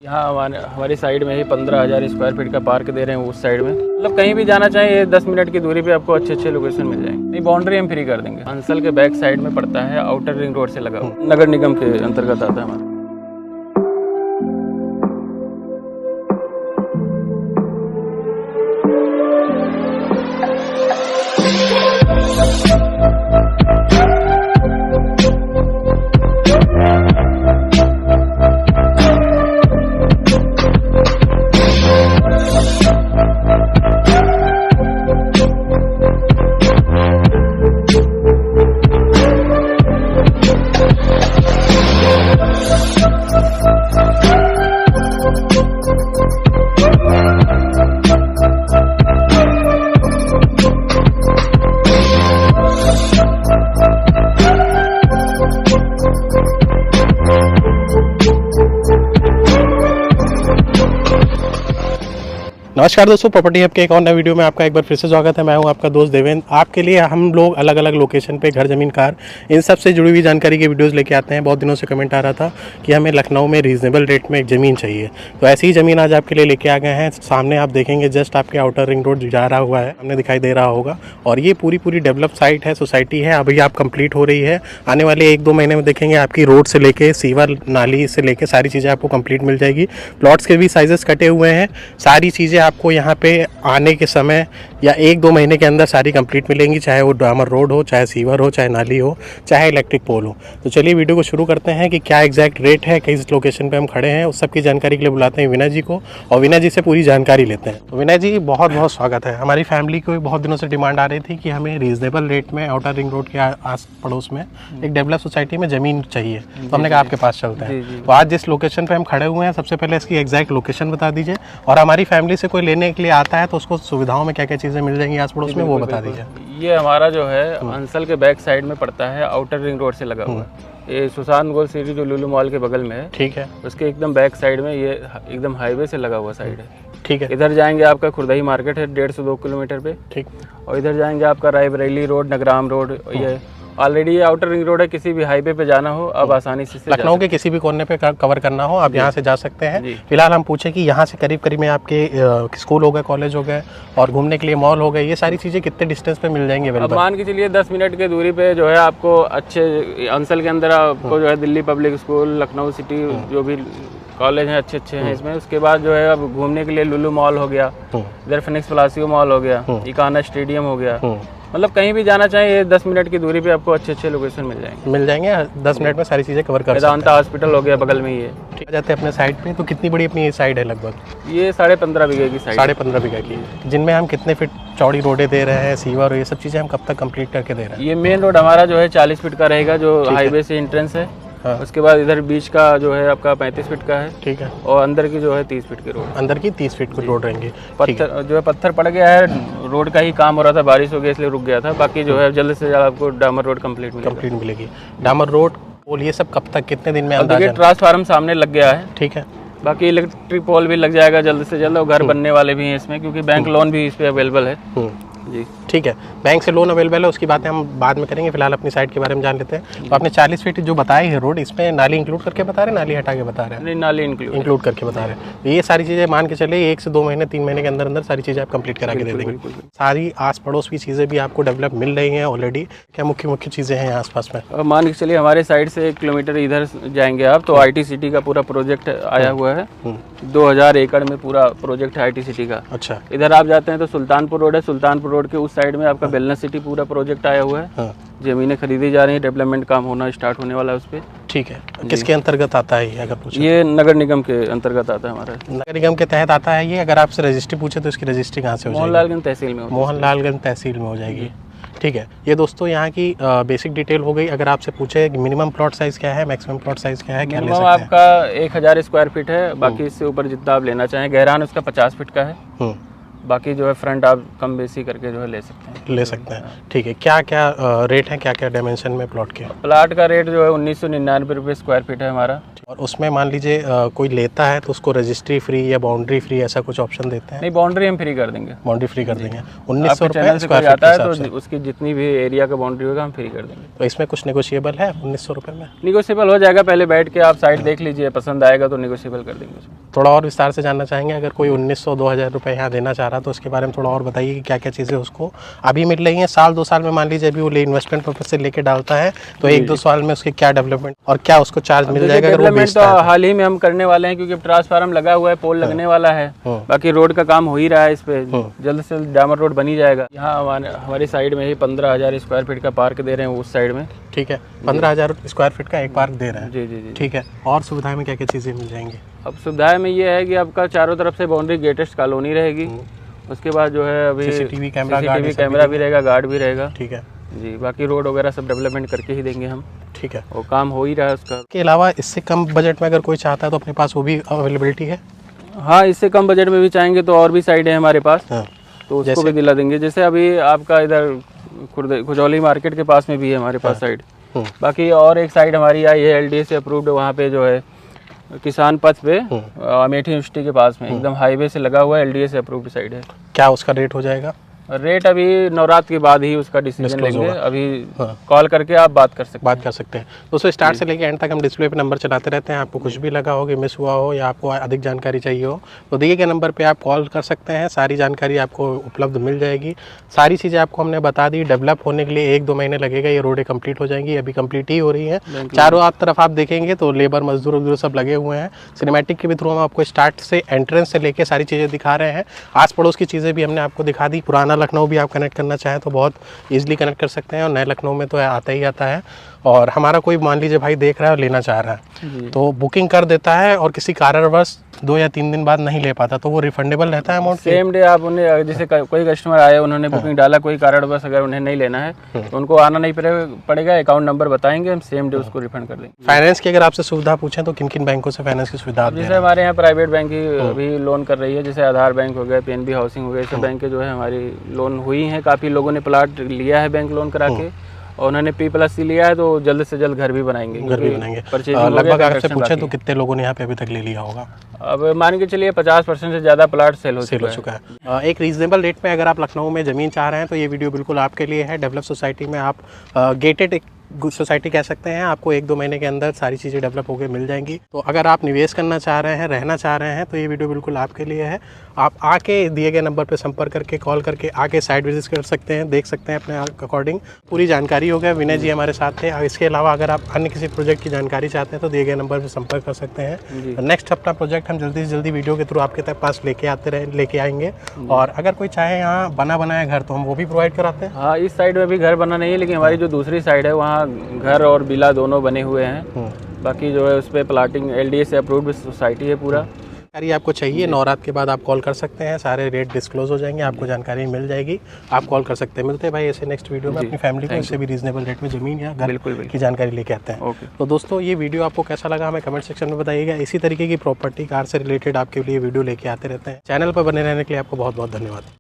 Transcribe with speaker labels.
Speaker 1: यहाँ हमारी साइड में ही 15,000 स्क्वायर फीट का पार्क दे रहे हैं उस साइड में। मतलब कहीं भी जाना चाहिए 10 मिनट की दूरी पे आपको अच्छे अच्छे लोकेशन मिल जाएंगे। नहीं, बाउंड्री हम फ्री कर देंगे। अंसल के बैक साइड में पड़ता है, आउटर रिंग रोड से लगा हुआ, नगर निगम के अंतर्गत आता है हमारा।
Speaker 2: नमस्कार दोस्तों, प्रॉपर्टी हब के एक और नए वीडियो में आपका एक बार फिर से स्वागत है। मैं हूं आपका दोस्त देवेंद्र। आपके लिए हम लोग अलग अलग लोकेशन पे घर, ज़मीन, कार, इन सब से जुड़ी हुई जानकारी के वीडियोस लेके आते हैं। बहुत दिनों से कमेंट आ रहा था कि हमें लखनऊ में रीजनेबल रेट में एक ज़मीन चाहिए, तो ऐसी ही ज़मीन आज आपके लिए लेके आ गए हैं। सामने आप देखेंगे जस्ट आपके आउटर रिंग रोड जा रहा हुआ है, हमने दिखाई दे रहा होगा। और ये पूरी डेवलप साइट है, सोसाइटी है, अभी आप कंप्लीट हो रही है। आने वाले 1-2 महीने में देखेंगे आपकी रोड से लेके सीवर नाली से लेके सारी चीज़ें आपको कंप्लीट मिल जाएगी। प्लॉट्स के भी साइजेस कटे हुए हैं, सारी चीज़ें आपको यहाँ पे आने के समय या 1-2 महीने के अंदर सारी कंप्लीट मिलेंगी, चाहे वो डामर रोड हो, चाहे सीवर हो, चाहे नाली हो, चाहे इलेक्ट्रिक पोल हो। तो चलिए वीडियो को शुरू करते हैं कि क्या एग्जैक्ट रेट है, किस लोकेशन पे हम खड़े हैं, उस सब की जानकारी के लिए बुलाते हैं विनय जी को और विनय जी से पूरी जानकारी लेते हैं। तो विनय जी, बहुत बहुत स्वागत है। हमारी फैमिली को बहुत दिनों से डिमांड आ रही थी कि हमें रीजनेबल रेट में आउटर रिंग रोड के आस पड़ोस में एक डेवलप सोसाइटी में ज़मीन चाहिए, तो हमने कहा आपके पास चलते हैं। तो आज जिस लोकेशन पर हम खड़े हुए हैं, सबसे पहले इसकी एग्जैक्ट लोकेशन बता दीजिए, और हमारी फैमिली से कोई लेने के लिए आता है तो उसको सुविधाओं में क्या क्या चीज़ें मिल जाएंगी आस पड़ोस में, वो बता दीजिए।
Speaker 3: ये हमारा जो है अंसल के बैक साइड में पड़ता है, आउटर रिंग रोड से लगा हुआ है। ये सुशांत गोल्ड सिटी जो लुलु मॉल के बगल में है, ठीक है, उसके एकदम बैक साइड में ये एकदम हाईवे से लगा हुआ साइड है। ठीक है, इधर जाएंगे आपका खुर्दही मार्केट है 1.5 से 2 किलोमीटर पे। ठीक, और इधर जाएंगे आपका रायबरेली रोड, नगराम रोड। ये ऑलरेडी ये आउटर रिंग रोड है, किसी भी हाईवे पे जाना हो अब आसानी से
Speaker 2: लखनऊ के किसी भी कोने पे कवर करना हो आप यहाँ से जा सकते हैं। फिलहाल हम पूछे कि यहाँ से करीब में आपके स्कूल हो गए, कॉलेज हो गए और घूमने के लिए मॉल हो गए, ये सारी चीज़ें कितने डिस्टेंस पे मिल जाएंगी?
Speaker 3: अब मान के चलिए 10 मिनट की दूरी पे जो है आपको अच्छे अंसल के अंदर आपको जो है Delhi public school, Lucknow city जो भी कॉलेज हैं अच्छे हैं इसमें। उसके बाद जो है अब घूमने के लिए लुलु मॉल हो गया, इधर फिनिक्स प्लासियो मॉल हो गया, इकाना स्टेडियम हो गया। मतलब कहीं भी जाना चाहिए 10 मिनट की दूरी पे आपको अच्छे अच्छे लोकेशन मिल जाएंगे 10 मिनट में सारी चीज़ें कवर कर सकते हैं। वेदांता हॉस्पिटल हो गया बगल में ही है।
Speaker 2: ठीक, जाते हैं अपने साइड पे। तो कितनी बड़ी अपनी ये साइड है? लगभग
Speaker 3: ये 15.5 बीघे की साइड।
Speaker 2: 15.5 बीघा की, जिनमें हम कितने फीट चौड़ी रोडें दे रहे हैं, सीवर, ये सब चीज़ें हम कब तक कंप्लीट करके दे रहे हैं?
Speaker 3: ये मेन रोड हमारा जो है 40 फीट का रहेगा, जो हाईवे से एंट्रेंस है। हाँ। उसके बाद इधर बीच का जो है आपका 35 फीट का है। ठीक है, और अंदर की जो है 30 फीट की रोड,
Speaker 2: अंदर की 30 फीट की रोड रहेंगी।
Speaker 3: पत्थर जो है पत्थर पड़ गया है, रोड का ही काम हो रहा था, बारिश हो गया इसलिए रुक गया था। बाकी जो है जल्द से जल्द आपको डामर रोड कंप्लीट
Speaker 2: मिलेगी। डामर रोड पोल ये सब कब तक, कितने दिन में?
Speaker 3: देखिए ट्रांसफार्मर सामने लग गया है।
Speaker 2: ठीक है,
Speaker 3: बाकी इलेक्ट्रिक पोल भी लग जाएगा जल्द से जल्द, और घर बनने वाले भी हैं इसमें, क्योंकि बैंक लोन भी इस पे अवेलेबल है। जी
Speaker 2: ठीक है, बैंक से लोन अवेलेबल है, उसकी बातें हम बाद में करेंगे। फिलहाल अपनी साइड के बारे में जान लेते हैं। तो आपने 40 फीट जो बताई है रोड, इसमें नाली इंक्लूड करके बता रहे हैं, नाली हटा के बता रहे हैं?
Speaker 3: नहीं, नाली इंक्लूड
Speaker 2: करके बता रहे हैं। तो ये सारी चीज़ें मान के चले 1 से 2 महीने 3 महीने के अंदर सारी चीज़ें आप कंप्लीट करा के दे देंगे। सारी आस पड़ोस की चीज़ें भी आपको डेवलप मिल रही हैं ऑलरेडी। क्या मुख्य चीज़ें हैं आसपास में?
Speaker 3: मान के चलिए हमारे साइड से 1 किलोमीटर इधर जाएंगे आप तो IT सिटी का पूरा प्रोजेक्ट आया हुआ है। 2000 एकड़ में पूरा प्रोजेक्ट है IT सिटी का। अच्छा, इधर आप जाते हैं तो सुल्तानपुर रोड है, सुल्तानपुर रोड के उस साइड में आपका वेलनेस सिटी पूरा प्रोजेक्ट आया हुआ है। हाँ। जमीनें खरीदी जा रही हैं, डेवलपमेंट काम होना स्टार्ट होने वाला है उस पर। ठीक है,
Speaker 2: किसके अंतर्गत आता है ये अगर पूछे?
Speaker 3: ये नगर निगम के अंतर्गत आता है, हमारा
Speaker 2: नगर निगम के तहत आता है ये। अगर आपसे रजिस्ट्री पूछे तो इसकी रजिस्ट्री कहाँ से हो जाएगी?
Speaker 3: मोहनलालगंज तहसील में।
Speaker 2: मोहनलालगंज तहसील में हो जाएगी। ठीक है, ये दोस्तों यहाँ की बेसिक डिटेल हो गई। अगर आपसे पूछे कि मिनिमम प्लॉट साइज़ क्या है, मैक्सिमम प्लॉट साइज़ क्या है, क्या ले सकते हैं?
Speaker 3: आपका 1000 स्क्वायर फीट है, बाकी इससे ऊपर जितना आप लेना चाहें। गहरान उसका 50 फीट का है, बाकी जो है फ्रंट आप कम बेसी करके जो है ले सकते हैं। ठीक है, क्या क्या रेट है, क्या क्या डायमेंशन में प्लॉट के? प्लाट का रेट जो है 1999 रुपये स्क्वायर फीट है हमारा।
Speaker 2: और उसमें मान लीजिए कोई लेता है तो उसको रजिस्ट्री फ्री या बाउंड्री फ्री ऐसा कुछ ऑप्शन देते हैं?
Speaker 3: नहीं, बाउंड्री हम फ्री कर देंगे।
Speaker 2: बाउंड्री फ्री कर देंगे। 1900
Speaker 3: आपके चैनल
Speaker 2: रुपये
Speaker 3: से कोई
Speaker 2: स्क्वायर फीट
Speaker 3: आता
Speaker 2: के
Speaker 3: है
Speaker 2: हिसाब
Speaker 3: तो
Speaker 2: से।
Speaker 3: उसकी जितनी भी एरिया का बाउंड्री होगा हम फ्री कर देंगे।
Speaker 2: तो इसमें कुछ नेगोशिएबल है 1900 रुपये में?
Speaker 3: निगोशियबल हो जाएगा, पहले बैठ के आप साइट देख लीजिए, पसंद आएगा तो निगोशियबल कर देंगे उसमें।
Speaker 2: थोड़ा और विस्तार से जानना चाहेंगे, अगर कोई 1900-2000 रुपये यहाँ देना चाह रहा तो उसके बारे में थोड़ा और बताइए कि क्या क्या चीज़ें उसको अभी मिल रही हैं। साल 2 साल में मान लीजिए अभी वो इन्वेस्टमेंट पर्पज से लेके डालता है तो 1-2 साल में उसके क्या डेवलपमेंट और क्या उसको चार्ज मिल जाएगा अगर वो
Speaker 3: डेवलपमेंट
Speaker 2: बेचता
Speaker 3: तो
Speaker 2: है?
Speaker 3: हाल ही में हम करने वाले हैं, क्योंकि ट्रांसफार्मर लगा हुआ है, पोल लगने वाला है, बाकी रोड का काम हो ही रहा है, इस पे जल्द से जल्द डामर रोड बनी जाएगा। यहाँ हमारी साइड में ही 15,000 स्क्वायर फीट का पार्क दे रहे हैं उस साइड में।
Speaker 2: ठीक है, 15,000 स्क्वायर फीट का एक पार्क दे रहे हैं।
Speaker 3: जी जी जी।
Speaker 2: ठीक है, और सुविधाएं में क्या क्या चीज़ें मिल जाएंगी?
Speaker 3: अब सुविधाएं में ये है कि आपका चारों तरफ से बाउंड्री गेटेस्ट कॉलोनी रहेगी, उसके बाद जो है अभी
Speaker 2: CCTV कैमरा
Speaker 3: भी रहेगा, गार्ड भी रहेगा।
Speaker 2: ठीक है
Speaker 3: जी, बाकी रोड वगैरह सब डेवलपमेंट करके ही देंगे हम।
Speaker 2: ठीक है,
Speaker 3: वो काम हो ही रहा है उसका।
Speaker 2: के अलावा इससे कम बजट में अगर कोई चाहता है तो अपने पास वो भी अवेलेबिलिटी है?
Speaker 3: हाँ, इससे कम बजट में भी चाहेंगे तो और भी साइड है हमारे पास,
Speaker 2: हाँ,
Speaker 3: तो उसको भी दिला देंगे। जैसे अभी आपका इधर खुजौली मार्केट के पास में भी है हमारे पास साइड। बाकी और एक साइड हमारी आई है LDA से अप्रूव्ड, वहाँ पे जो है किसान पथ पे अमेठी यूनिवर्सिटी के पास में एकदम हाईवे से लगा हुआ है, LDA से अप्रूव्ड साइड है।
Speaker 2: क्या उसका रेट हो जाएगा?
Speaker 3: रेट अभी नवरात्र के बाद ही उसका डिसीजन लेंगे, अभी कॉल करके आप बात कर सकते हैं।
Speaker 2: दोस्तों स्टार्ट से लेके एंड तक हम डिस्प्ले पे नंबर चलाते रहते हैं। आपको कुछ भी लगा हो कि मिस हुआ हो या आपको अधिक जानकारी चाहिए हो तो दिए गए नंबर पे आप कॉल कर सकते हैं, सारी जानकारी आपको उपलब्ध मिल जाएगी। सारी चीज़ें आपको हमने बता दी। डेवलप होने के लिए 1-2 महीने लगेगा, ये रोडें कंप्लीट हो जाएंगी, अभी कंप्लीट ही हो रही है। चारों तरफ आप देखेंगे तो लेबर मजदूर सब लगे हुए हैं। सिनेमैटिक के भी थ्रू हम आपको स्टार्ट से एंट्रेंस से लेके सारी चीज़ें दिखा रहे हैं। आस पड़ोस की चीज़ें भी हमने आपको दिखा दी। पुराना लखनऊ भी आप कनेक्ट करना चाहें तो बहुत ईजिली कनेक्ट कर सकते हैं, और नए लखनऊ में तो आता ही आता है। और हमारा कोई मान लीजिए भाई देख रहा है और लेना चाह रहा है तो बुकिंग कर देता है, और किसी कारणवश 2 या 3 दिन बाद नहीं ले पाता तो वो रिफंडेबल रहता है अमाउंट?
Speaker 3: सेम डे आप उन्हें, जैसे कोई कस्टमर आए, उन्होंने बुकिंग डाला, कोई कारणवश अगर उन्हें नहीं लेना है तो उनको आना नहीं पड़ेगा, अकाउंट नंबर बताएंगे, हम सेम डे उसको रिफंड कर देंगे।
Speaker 2: फाइनेंस की अगर आपसे सुविधा पूछें तो किन किन बैंकों से फाइनेंस की सुविधा?
Speaker 3: जैसे हमारे यहाँ प्राइवेट बैंक ही अभी लोन कर रही है, जैसे आधार बैंक हो गया, PNB हाउसिंग हो गया, सब बैंक के जो है हमारी लोन हुई है। काफ़ी लोगों ने प्लाट लिया है बैंक लोन करा के, और उन्होंने P+C लिया है, तो जल्द से जल्द घर भी बनाएंगे।
Speaker 2: लगभग आपसे पूछे तो कितने लोगों ने यहाँ पे अभी तक ले लिया होगा?
Speaker 3: अब मान के चलिए 50% से ज़्यादा प्लाट सेल हो
Speaker 2: चुका है। एक रीजनेबल रेट में अगर आप लखनऊ में ज़मीन चाह रहे हैं तो ये वीडियो बिल्कुल आपके लिए है। डेवलप सोसाइटी में आप गेटेड सोसाइटी कह सकते हैं, आपको 1-2 महीने के अंदर सारी चीज़ें डेवलप होकर मिल जाएंगी। तो अगर आप निवेश करना चाह रहे हैं, रहना चाह रहे हैं तो ये वीडियो बिल्कुल आपके लिए है। आप आके दिए गए नंबर पर संपर्क करके, कॉल करके आके साइट विजिट कर सकते हैं, देख सकते हैं अपने अकॉर्डिंग। पूरी जानकारी हो गया, विनय जी हमारे साथ थे। इसके अलावा अगर आप अन्य किसी प्रोजेक्ट की जानकारी चाहते हैं तो दिए गए नंबर पर संपर्क कर सकते हैं। नेक्स्ट अपना प्रोजेक्ट हम जल्दी से जल्दी वीडियो के थ्रू आपके तक पास लेके आएंगे। और अगर कोई चाहे यहाँ बना बनाया घर तो हम वो भी प्रोवाइड कराते हैं।
Speaker 3: हाँ, इस साइड में भी घर बना नहीं है, लेकिन हमारी जो दूसरी साइड है वहाँ घर और विला दोनों बने हुए हैं। बाकी जो है उस पर प्लाटिंग LDA से अप्रूव्ड सोसाइटी है पूरा।
Speaker 2: जानकारी आपको चाहिए, नवरात्र के बाद आप कॉल कर सकते हैं, सारे रेट डिस्क्लोज हो जाएंगे, आपको जानकारी मिल जाएगी, आप कॉल कर सकते हैं। मिलते हैं भाई ऐसे नेक्स्ट वीडियो में अपनी फैमिली को इससे भी रीजनेबल रेट में ज़मीन या घर की जानकारी लेके आते हैं। तो दोस्तों ये वीडियो आपको कैसा लगा हमें कमेंट सेक्शन में बताइएगा। इसी तरीके की प्रॉपर्टी कार से रिलेटेड आपके लिए वीडियो लेके आते रहते हैं। चैनल पर बने रहने के लिए आपको बहुत बहुत धन्यवाद।